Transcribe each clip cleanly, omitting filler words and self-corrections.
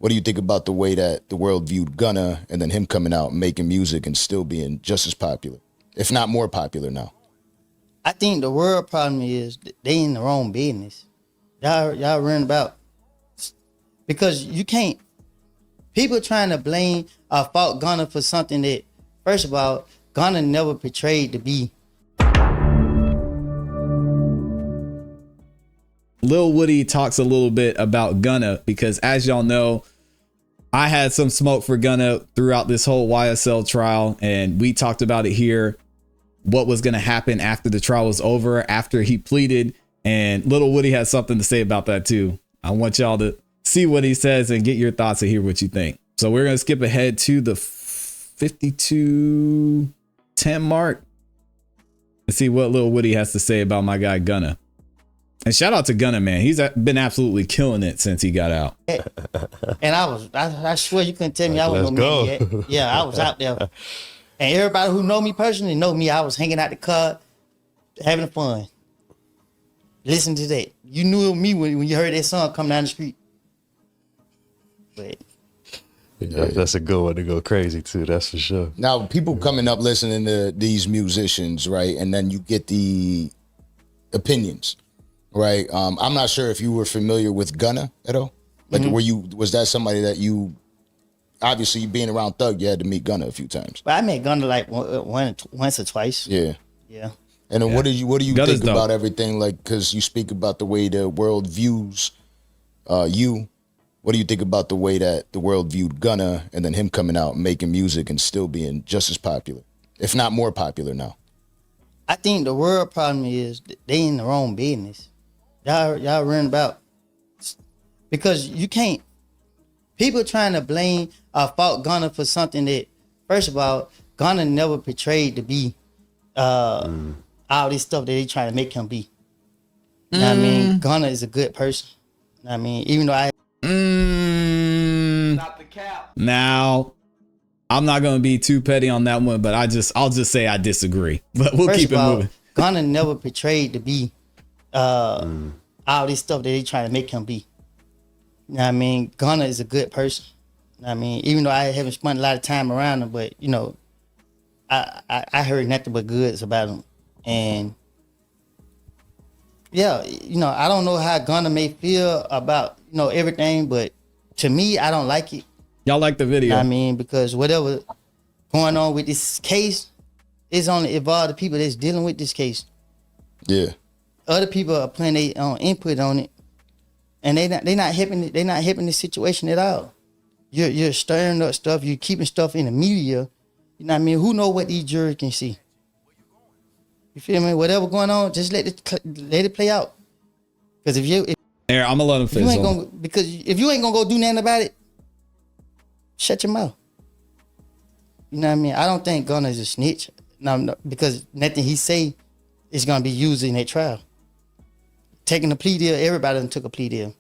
What do you think about the way that the world viewed Gunna and then him coming out and making music and still being just as popular, if not more popular now? I think the world problem is they in the wrong business. Y'all running about, because you can't. People trying to blame or fault Gunna for something that, first of all, Gunna never portrayed to be. Lil Woody talks a little bit about Gunna because, as y'all know, I had some smoke for Gunna throughout this whole YSL trial, and we talked about it here, what was going to happen after the trial was over, after he pleaded, and Lil Woody has something to say about that too. I want y'all to see what he says and get your thoughts and hear what you think. So we're going to skip ahead to the 52:10 mark and see what Lil Woody has to say about my guy Gunna. And shout out to Gunna, man. He's been absolutely killing it since he got out. And I swear you couldn't tell me I was no man yet. Yeah, I was out there. And everybody who know me personally know me. I was hanging out the car, having fun. Listen to that. You knew me when you heard that song come down the street. But yeah, that's a good one to go crazy too. That's for sure. Now, people coming up listening to these musicians, right? And then you get the opinions. Right. I'm not sure if you were familiar with Gunna at all. Like, was that somebody that you, obviously being around Thug, you had to meet Gunna a few times? But I met Gunna like once or twice. Yeah. Yeah. And then what do you Gunna's think dope. about everything? Like, because you speak about the way the world views you. What do you think about the way that the world viewed Gunna and then him coming out and making music and still being just as popular, if not more popular now? I think the world problem is they in the wrong business. Y'all running about, because you can't. People trying to blame or fault Gunna for something that, first of all, Gunna never portrayed to be all this stuff that they trying to make him be. You know what I mean? Gunna is a good person. You know what I mean? Even though I Not the cap. Now, I'm not going to be too petty on that one, but I'll just say I disagree. But we'll keep it moving. Gunna never portrayed to be all this stuff that they trying to make him be. You know what I mean? Gunna is a good person. You know what I mean? Even though I haven't spent a lot of time around him, but you know, I heard nothing but goods about him. And yeah, you know, I don't know how Gunna may feel about, you know, everything, but to me, I don't like it. Y'all like the video? You know what I mean? Because whatever going on with this case, it's only involved the people that's dealing with this case. Yeah. Other people are putting their own input on it, and they not helping the situation at all. You're stirring up stuff. You're keeping stuff in the media. You know what I mean? Who know what these jurors can see? You feel me? Whatever going on, just let it play out. Because if Here, I'm gonna let him finish. if you ain't gonna go do nothing about it, shut your mouth. You know what I mean? I don't think Gunna is a snitch. No, because nothing he say is gonna be used in that trial. Taking a plea deal, everybody done took a plea deal.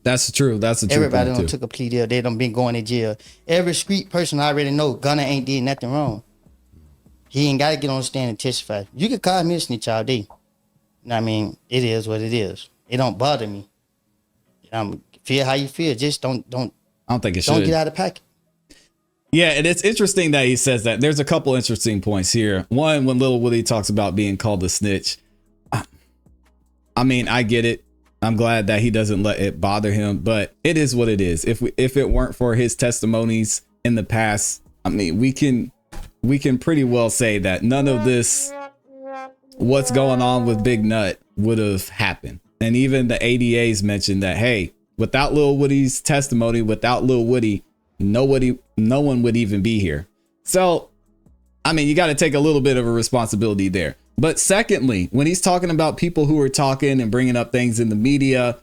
That's true. That's the truth. Everybody done took a plea deal. They done been going to jail. Every street person already know Gunna ain't did nothing wrong. He ain't got to get on the stand and testify. You can call me a snitch all day. You know what I mean? It is what it is. It don't bother me. Feel how you feel. Just don't. I don't think it Don't should. get out of pocket. Yeah, and it's interesting that he says that. There's a couple interesting points here. One, when Lil Woody talks about being called a snitch, I mean, I get it. I'm glad that he doesn't let it bother him, but it is what it is. If it weren't for his testimonies in the past, I mean, we can pretty well say that none of this, what's going on with Big Nut, would have happened. And even the ADAs mentioned that, hey, without Lil Woody's testimony, without Lil Woody, no one would even be here. So, I mean, you got to take a little bit of a responsibility there. But secondly, when he's talking about people who are talking and bringing up things in the media,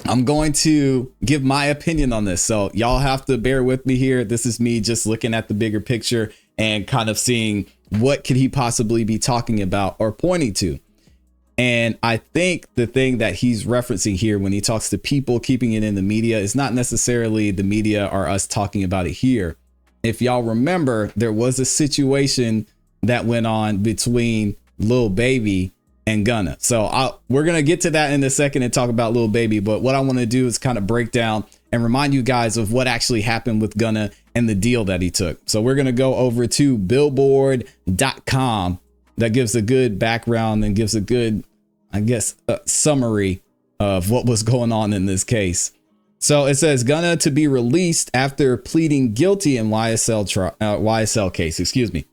I'm going to give my opinion on this. So y'all have to bear with me here. This is me just looking at the bigger picture and kind of seeing what could he possibly be talking about or pointing to. And I think the thing that he's referencing here when he talks to people keeping it in the media is not necessarily the media or us talking about it here. If y'all remember, there was a situation that went on between Lil Baby and Gunna. So we're going to get to that in a second and talk about Lil Baby. But what I want to do is kind of break down and remind you guys of what actually happened with Gunna and the deal that he took. So we're going to go over to billboard.com. That gives a good background and gives a good, I guess, summary of what was going on in this case. So it says Gunna to be released after pleading guilty in YSL case,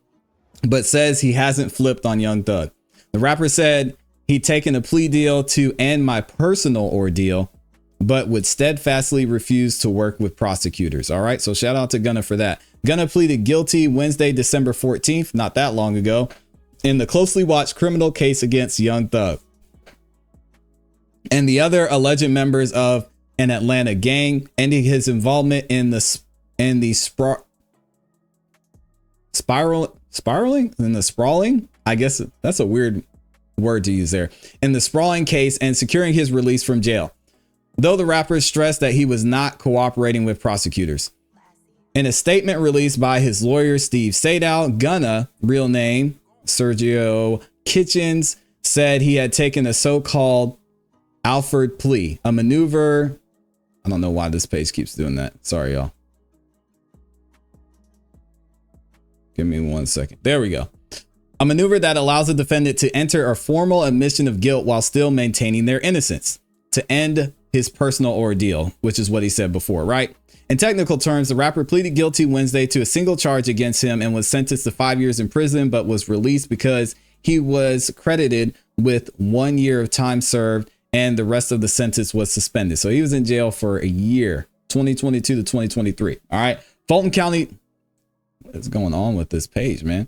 but says he hasn't flipped on Young Thug. The rapper said he'd taken a plea deal to end my personal ordeal, but would steadfastly refuse to work with prosecutors. All right. So shout out to Gunna for that. Gunna pleaded guilty Wednesday, December 14th, not that long ago, in the closely watched criminal case against Young Thug and the other alleged members of an Atlanta gang, ending his involvement in the sprawling. I guess that's a weird word to use there. In the sprawling case and securing his release from jail, though the rapper stressed that he was not cooperating with prosecutors. In a statement released by his lawyer, Steve Sadow, Gunna, real name Sergio Kitchens, said he had taken a so-called Alford plea, a maneuver. I don't know why this page keeps doing that. Sorry, y'all. Give me 1 second. There we go. A maneuver that allows the defendant to enter a formal admission of guilt while still maintaining their innocence to end his personal ordeal, which is what he said before, right? In technical terms, the rapper pleaded guilty Wednesday to a single charge against him and was sentenced to 5 years in prison, but was released because he was credited with 1 year of time served and the rest of the sentence was suspended. So he was in jail for a year, 2022 to 2023. All right. Fulton County. What is going on with this page, man?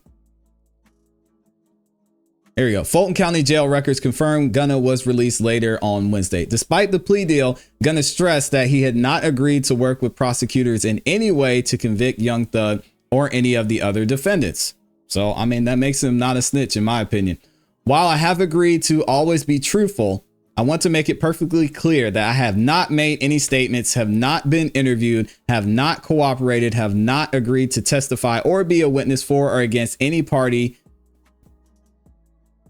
There we go. Fulton County jail records confirmed Gunna was released later on Wednesday. Despite the plea deal, Gunna stressed that he had not agreed to work with prosecutors in any way to convict Young Thug or any of the other defendants. So, I mean, that makes him not a snitch, in my opinion. While I have agreed to always be truthful, I want to make it perfectly clear that I have not made any statements, have not been interviewed, have not cooperated, have not agreed to testify or be a witness for or against any party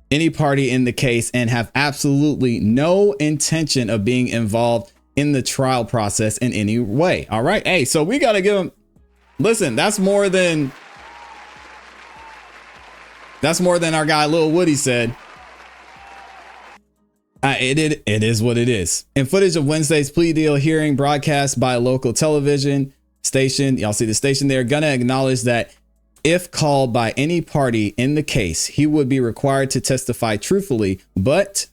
in the case, and have absolutely no intention of being involved in the trial process in any way. All right. Hey, so we got to give him, listen, that's more than our guy Lil Woody said. It is what it is. In footage of Wednesday's plea deal hearing broadcast by a local television station, y'all see the station there, Gunna acknowledged that if called by any party in the case, he would be required to testify truthfully, but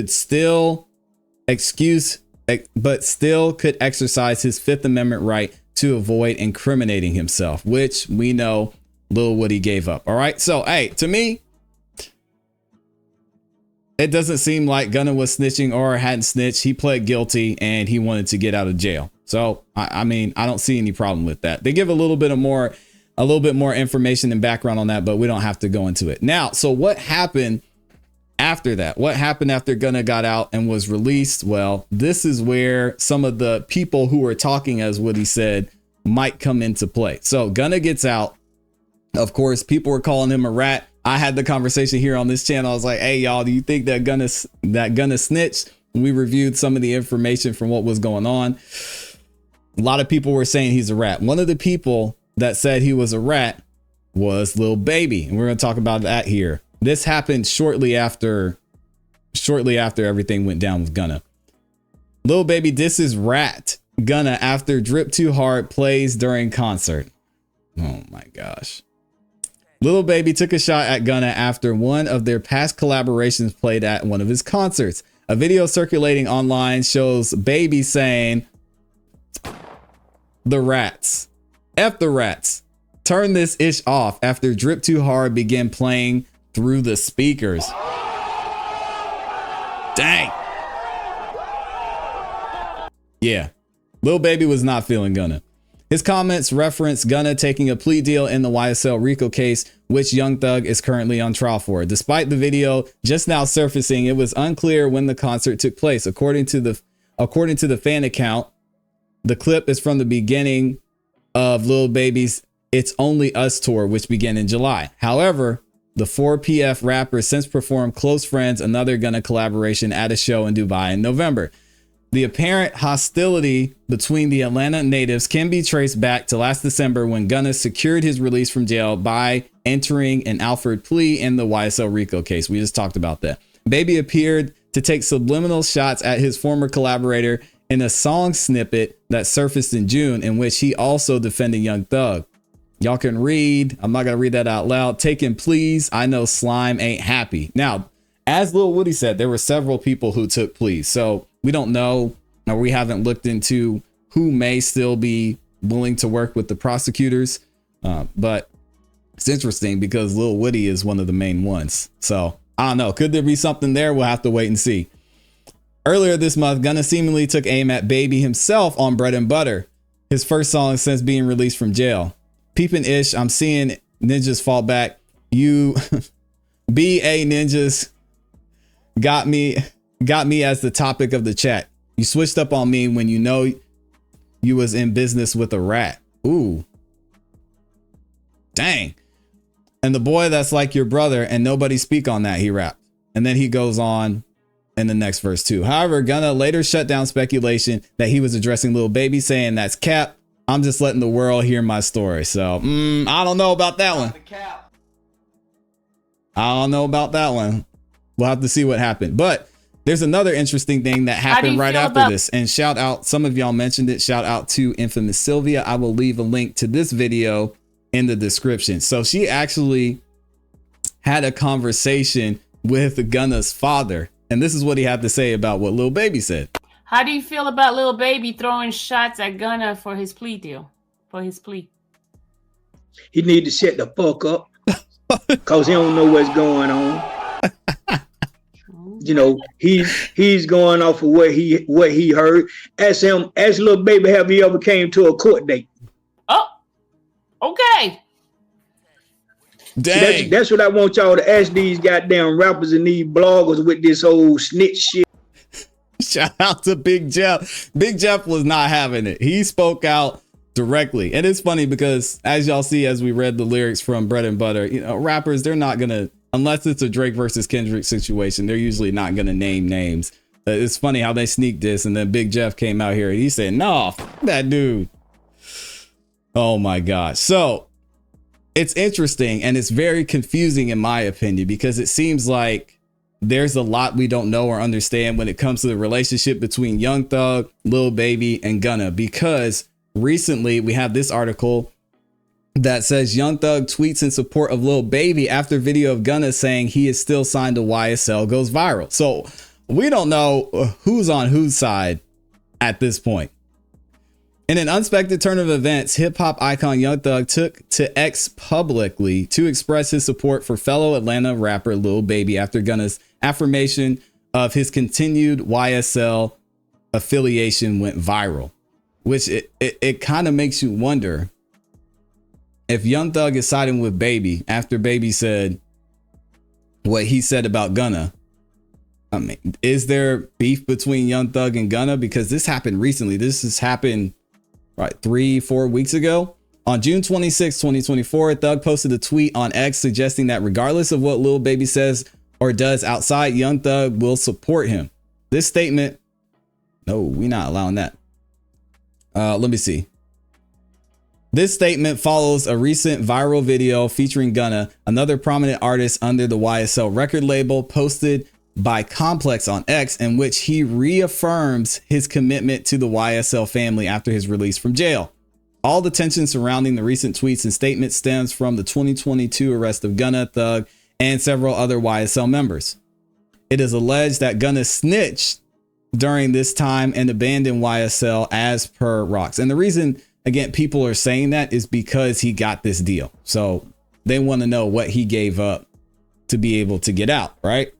still could exercise his Fifth Amendment right to avoid incriminating himself, which we know Lil Woody gave up. All right. So, hey, to me, it doesn't seem like Gunna was snitching or hadn't snitched. He pled guilty and he wanted to get out of jail. So, I mean, I don't see any problem with that. They give a little bit more information and background on that, but we don't have to go into it now. So what happened after that? What happened after Gunna got out and was released? Well, this is where some of the people who were talking, as Woody said, might come into play. So Gunna gets out. Of course, people were calling him a rat. I had the conversation here on this channel. I was like, hey, y'all, do you think that Gunna snitched? We reviewed some of the information from what was going on. A lot of people were saying he's a rat. One of the people that said he was a rat was Lil Baby. And we're going to talk about that here. This happened shortly after everything went down with Gunna. Lil Baby disses rat Gunna after Drip Too Hard plays during concert. Oh my gosh. Lil Baby took a shot at Gunna after one of their past collaborations played at one of his concerts. A video circulating online shows Baby saying, "The rats. F the rats. Turn this ish off," after Drip Too Hard began playing through the speakers. Dang. Yeah. Lil Baby was not feeling Gunna. His comments reference Gunna taking a plea deal in the YSL RICO case, which Young Thug is currently on trial for. Despite the video just now surfacing, it was unclear when the concert took place. According to the fan account, the clip is from the beginning of Lil Baby's It's Only Us tour, which began in July. However, The 4PF rapper since performed Close Friends, another Gunna collaboration at a show in Dubai in November. The apparent hostility between the Atlanta natives can be traced back to last December when Gunna secured his release from jail by entering an Alford plea in the YSL RICO case. We just talked about that. Baby appeared to take subliminal shots at his former collaborator in a song snippet that surfaced in June, in which he also defended Young Thug. Y'all can read. I'm not going to read that out loud. Taking pleas. I know Slime ain't happy. Now, as Lil Woody said, there were several people who took pleas. So we don't know, or we haven't looked into who may still be willing to work with the prosecutors. But it's interesting because Lil Woody is one of the main ones. So I don't know. Could there be something there? We'll have to wait and see. Earlier this month, Gunna seemingly took aim at Baby himself on Bread and Butter, his first song since being released from jail. Peepin' ish, I'm seeing ninjas fall back. You BA ninjas got me as the topic of the chat. You switched up on me when you know you was in business with a rat. Ooh. Dang. And the boy that's like your brother and nobody speak on that, he rapped. And then he goes on in the next verse too. However, Gunna later shut down speculation that he was addressing Lil Baby, saying that's cap. I'm just letting the world hear my story. So I don't know about that one. I don't know about that one. We'll have to see what happened. But there's another interesting thing that happened right after this. And shout out, some of y'all mentioned it. Shout out to Infamous Sylvia. I will leave a link to this video in the description. So she actually had a conversation with Gunna's father. And this is what he had to say about what Lil Baby said. How do you feel about Lil Baby throwing shots at Gunna for his plea deal? For his plea? He need to shut the fuck up. Cause he don't know what's going on. You know, he's going off of what he heard. Ask Lil Baby, have he ever came to a court date? Oh, okay. Dang. That's what I want y'all to ask these goddamn rappers and these bloggers with this whole snitch shit. Shout out to Big Jeff. Big Jeff was not having it. He spoke out directly. And it's funny because as y'all see, as we read the lyrics from Bread and Butter, you know, rappers, they're not going to, unless it's a Drake versus Kendrick situation, they're usually not going to name names. It's funny how they sneak this. And then Big Jeff came out here and he said, no, fuck that dude. Oh my gosh. So it's interesting and it's very confusing in my opinion, because it seems like there's a lot we don't know or understand when it comes to the relationship between Young Thug, Lil Baby, and Gunna, because recently we have this article that says Young Thug tweets in support of Lil Baby after video of Gunna saying he is still signed to YSL goes viral. So we don't know who's on whose side at this point. In an unexpected turn of events, hip hop icon Young Thug took to X publicly to express his support for fellow Atlanta rapper Lil Baby after Gunna's affirmation of his continued YSL affiliation went viral, which it kind of makes you wonder if Young Thug is siding with Baby after Baby said what he said about Gunna. I mean, is there beef between Young Thug and Gunna? Because this happened recently. This has happened right 3-4 weeks ago. On June 26, 2024, Thug posted a tweet on X suggesting that regardless of what Lil Baby says or does outside, Young Thug will support him. This statement, no, we're not allowing that. Let me see. This statement follows a recent viral video featuring Gunna, another prominent artist under the YSL record label, posted by Complex on X, in which he reaffirms his commitment to the YSL family after his release from jail. All the tension surrounding the recent tweets and statements stems from the 2022 arrest of Gunna, Thug, and several other YSL members. It is alleged that Gunna snitched during this time and abandoned YSL as per Rocks. And the reason, again, people are saying that is because he got this deal. So they want to know what he gave up to be able to get out, right?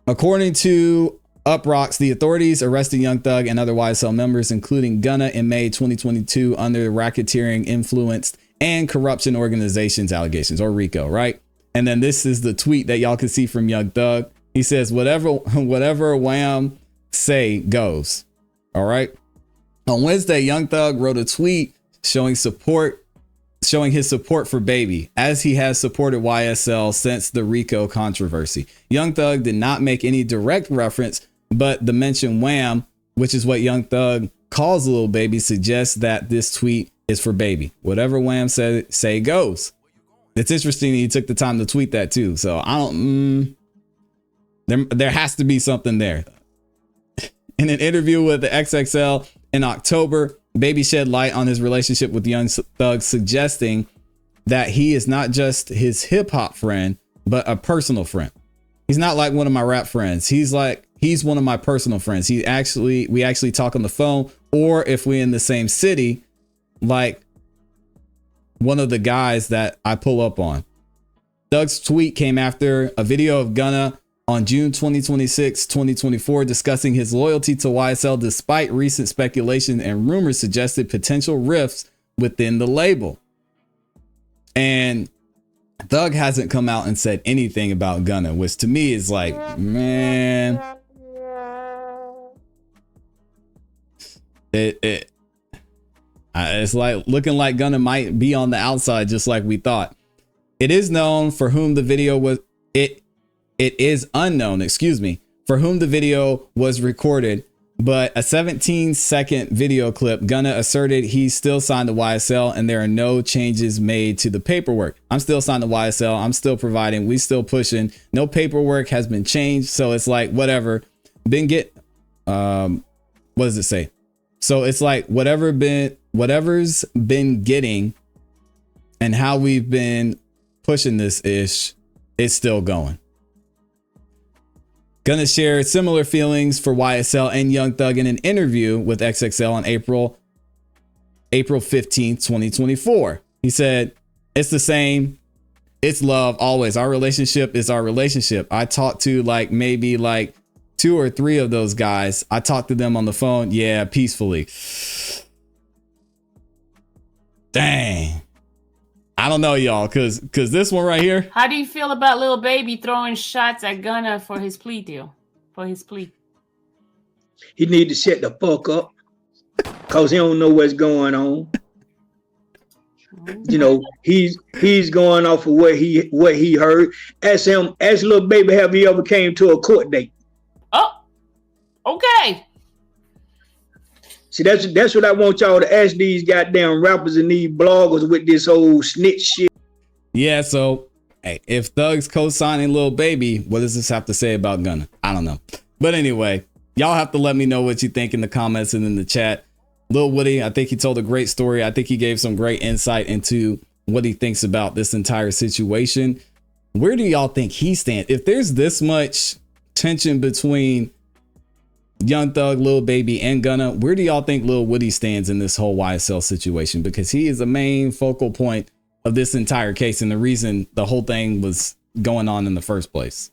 According to Uprocks, the authorities arrested Young Thug and other YSL members, including Gunna, in May 2022 under racketeering, influenced, and corruption organizations allegations, or RICO, right? And then this is the tweet that y'all can see from Young Thug. He says, whatever Wham say goes. All right. On Wednesday, Young Thug wrote a tweet showing support showing his support for Baby, as he has supported YSL since the Rico controversy. Young Thug did not make any direct reference, but the mention Wham, which is what Young Thug calls Lil Baby, suggests that this tweet is for Baby. Whatever Wham say goes. It's interesting he took the time to tweet that too. So I don't, there has to be something there. In an interview with the XXL in October, Baby shed light on his relationship with Young Thug, suggesting that he is not just his hip hop friend, but a personal friend. He's not like one of my rap friends. He's one of my personal friends. We actually talk on the phone, or if we're in the same city, like one of the guys that I pull up on. Thug's tweet came after a video of Gunna on June 26, 2024, discussing his loyalty to YSL despite recent speculation and rumors suggested potential rifts within the label. And Thug hasn't come out and said anything about Gunna, which to me is like, man, it's like looking like Gunna might be on the outside, just like we thought. It is known for whom the video was. It is unknown, for whom the video was recorded, but a 17-second video clip, Gunna asserted he's still signed to YSL and there are no changes made to the paperwork. I'm still signed to YSL. I'm still providing. We still pushing. No paperwork has been changed. So it's like, whatever. What does it say? So it's like whatever's been getting and how we've been pushing this ish, it's still going. Gunna shared similar feelings for YSL and Young Thug in an interview with XXL on April 15th, 2024. He said, "It's the same. It's love always. Our relationship is our relationship. I talked to maybe 2 or 3 of those guys. I talked to them on the phone. Yeah, peacefully." Dang. I don't know, y'all, cause this one right here. How do you feel about Lil Baby throwing shots at Gunna for his plea deal? For his plea. He need to shut the fuck up, cause he don't know what's going on. You know, he's going off of what he heard. Ask Lil Baby, have he ever came to a court date? Oh, okay. See, that's what I want y'all to ask these goddamn rappers and these bloggers with this old snitch shit. Yeah, so hey, if Thug's co-signing Lil Baby, what does this have to say about Gunna? I don't know. But anyway, y'all have to let me know what you think in the comments and in the chat. Lil Woody, I think he told a great story. I think he gave some great insight into what he thinks about this entire situation. Where do y'all think he stands? If there's this much tension between Young Thug, Lil Baby, and Gunna, where do y'all think Lil Woody stands in this whole YSL situation? Because he is the main focal point of this entire case and the reason the whole thing was going on in the first place.